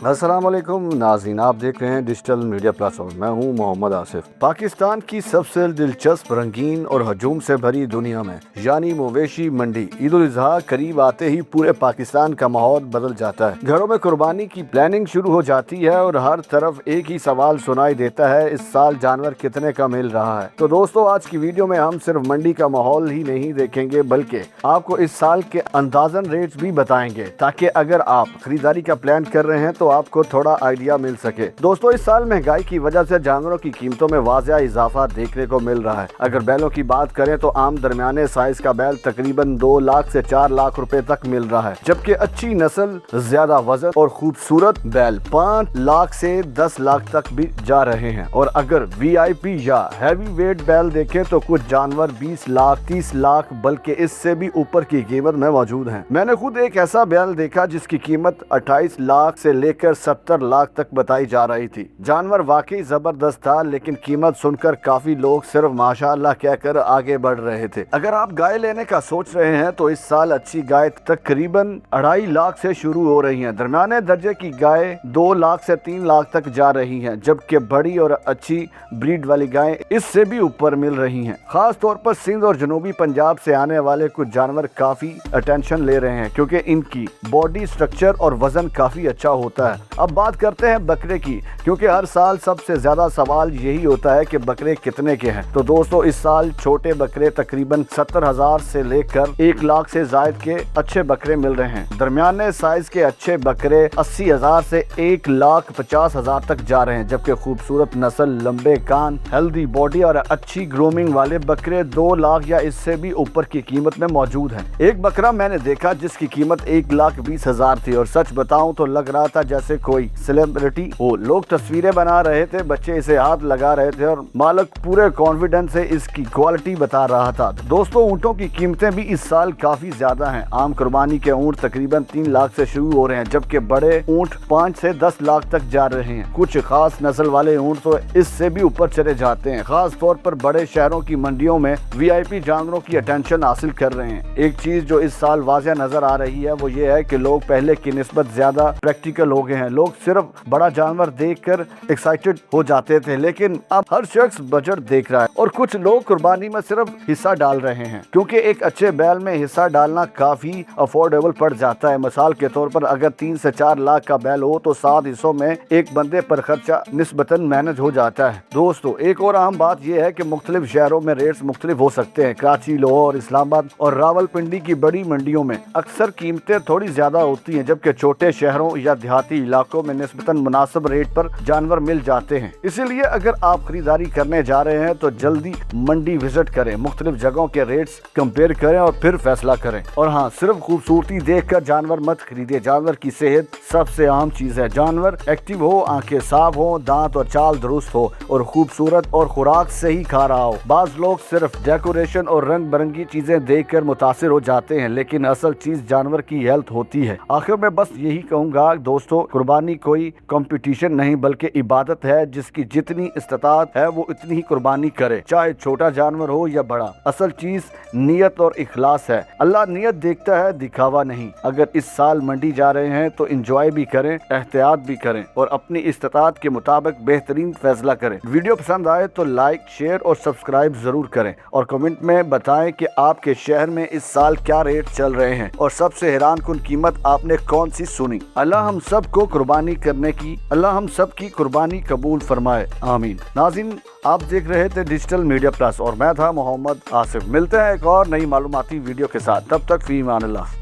अस्सलाम वालेकुम नाज़रीन, आप देख रहे हैं डिजिटल मीडिया प्लस और मैं हूं मोहम्मद आसिफ। पाकिस्तान की सबसे दिलचस्प, रंगीन और हजूम से भरी दुनिया में यानी मवेशी मंडी ईद उल अज़हा करीब आते ही पूरे पाकिस्तान का माहौल बदल जाता है। घरों में कुर्बानी की प्लानिंग शुरू हो जाती है और हर तरफ एक ही सवाल सुनाई देता है, इस साल जानवर कितने का मिल रहा है। तो दोस्तों, आज की वीडियो में हम सिर्फ मंडी का माहौल ही नहीं देखेंगे बल्कि आपको इस साल के अंदाजन रेट्स भी बताएंगे, ताकि अगर आप खरीदारी का प्लान कर रहे हैं तो आपको थोड़ा आइडिया मिल सके। दोस्तों, इस साल महंगाई की वजह से जानवरों की कीमतों में वाज़िया इजाफा देखने को मिल रहा है। अगर बैलों की बात करें तो आम दरमियाने साइज का बैल तकरीबन 2 लाख से 4 लाख रुपए तक मिल रहा है, जबकि अच्छी नस्ल, ज्यादा वजन और खूबसूरत बैल 5 लाख से 10 लाख तक भी जा रहे हैं। और अगर VIP या हैवी वेट बैल देखें तो कुछ जानवर 20 लाख 30 लाख बल्कि इससे भी ऊपर की कीमत में मौजूद हैं। मैंने खुद एक ऐसा बैल देखा जिसकी कीमत 28 लाख से लेकर 70 लाख तक बताई जा रही थी। जानवर वाकई जबरदस्त था, लेकिन कीमत सुनकर काफी लोग सिर्फ माशाअल्लाह कहकर आगे बढ़ रहे थे। अगर आप गाय लेने का सोच रहे हैं तो इस साल अच्छी गाय तकरीबन 2.5 लाख से शुरू हो रही हैं। दरमियाने दर्जे की गाय 2 लाख से 3 लाख तक जा रही हैं, जबकि बड़ी और अच्छी ब्रीड वाली गायें इससे भी ऊपर मिल रही हैं। खास तौर पर सिंध और जनूबी पंजाब से आने वाले कुछ जानवर काफी अटेंशन ले रहे हैं, क्योंकि इनकी बॉडी स्ट्रक्चर और वजन काफी अच्छा होता है। अब बात करते हैं बकरे की, क्योंकि हर साल सबसे ज्यादा सवाल यही होता है कि बकरे कितने के हैं। तो दोस्तों, इस साल छोटे बकरे तकरीबन 70,000 से लेकर 1 लाख से जायद के अच्छे बकरे मिल रहे हैं। दरमियाने साइज के अच्छे बकरे 80,000 से 1,50,000 तक जा रहे हैं, जबकि खूबसूरत नस्ल, लंबे कान, हेल्दी बॉडी और अच्छी ग्रूमिंग वाले बकरे 2 लाख या इससे भी ऊपर की कीमत में मौजूद हैं। एक बकरा मैंने देखा जिसकी कीमत 1,20,000 थी और सच बताऊं तो लग रहा था जैसे कोई सेलिब्रिटी हो। लोग तस्वीरें बना रहे थे, बच्चे इसे हाथ लगा रहे थे और मालिक पूरे कॉन्फिडेंस से इसकी क्वालिटी बता रहा था। दोस्तों, ऊँटों की कीमतें भी इस साल काफी ज्यादा हैं। आम कुर्बानी के ऊँट तकरीबन 3 लाख से शुरू हो रहे हैं, जबकि बड़े ऊँट 5 से 10 लाख तक जा रहे हैं। कुछ खास नस्ल वाले ऊँट तो इससे भी ऊपर चले जाते हैं। खास तौर पर बड़े शहरों की मंडियों में VIP जानवरों की अटेंशन हासिल कर रहे हैं। एक चीज जो इस साल वाज़िया नजर आ रही है वो ये है कि लोग पहले की निस्बत ज्यादा प्रैक्टिकल हो गए हैं। लोग सिर्फ बड़ा जानवर देखकर एक्साइटेड हो जाते थे, लेकिन अब हर शख्स बजट देख रहा है और कुछ लोग कुर्बानी में सिर्फ हिस्सा डाल रहे हैं, क्योंकि एक अच्छे बैल में हिस्सा डालना काफी अफोर्डेबल पड़ जाता है। मिसाल के तौर पर अगर 3 से 4 लाख का बैल हो तो 7 हिस्सों में एक बंदे पर खर्चा निस्बतन मैनेज हो जाता है। दोस्तों, एक और अहम बात यह है कि मुख्तलिफ शहरों में रेट्स मुख्तलिफ हो सकते हैं। कराची, लाहौर, इस्लामाबाद और रावलपिंडी की बड़ी मंडियों में अक्सर कीमतें थोड़ी ज्यादा होती हैं, जबकि छोटे शहरों या देहाती इलाकों में निस्बतन मुनासिब रेट पर जानवर मिल जाते हैं। इसीलिए अगर आप खरीदारी करने जा रहे हैं तो जल्दी मंडी विजिट करें, मुख्तलिफ जगहों के रेट्स कंपेयर करें और फिर फैसला करें। और हाँ, सिर्फ खूबसूरती देखकर जानवर मत खरीदिए। जानवर की सेहत सबसे अहम चीज है। जानवर एक्टिव हो, आंखें साफ हो, दांत और चाल दुरुस्त हो और खूबसूरत और खुराक से ही खा रहा हो। बाज लोग सिर्फ डेकोरेशन और रंग बिरंगी चीजें देखकर मुतासिर हो जाते हैं, लेकिन असल चीज जानवर की हेल्थ होती है। आखिर में बस यही कहूंगा दोस्तों, कुर्बानी कोई कंपटीशन नहीं बल्कि इबादत है। जिसकी जितनी इस्तात है वो इतनी ही कुर्बानी करे, चाहे छोटा जानवर हो या बड़ा। असल चीज नियत और इखलास है। अल्लाह नियत देखता है, दिखावा नहीं। अगर इस साल मंडी जा रहे हैं तो एंजॉय भी करें, एहतियात भी करें और अपनी इस्तात के मुताबिक बेहतरीन फैसला करें। वीडियो पसंद आए तो लाइक, शेयर और सब्सक्राइब जरूर करें और कमेंट में बताएं कि आपके शहर में इस साल क्या रेट चल रहे हैं और सबसे हैरान कुन कीमत आपने कौन सी सुनी। अल्लाह हम सबको कुर्बानी करने की, अल्लाह हम सब की कुर्बानी कबूल फरमाए, आमीन। नाज़रीन, आप देख रहे थे डिजिटल मीडिया प्लस और मैं था मोहम्मद आसिफ। मिलते हैं एक और नई मालूमाती वीडियो के साथ, तब तक फी अमान अल्लाह।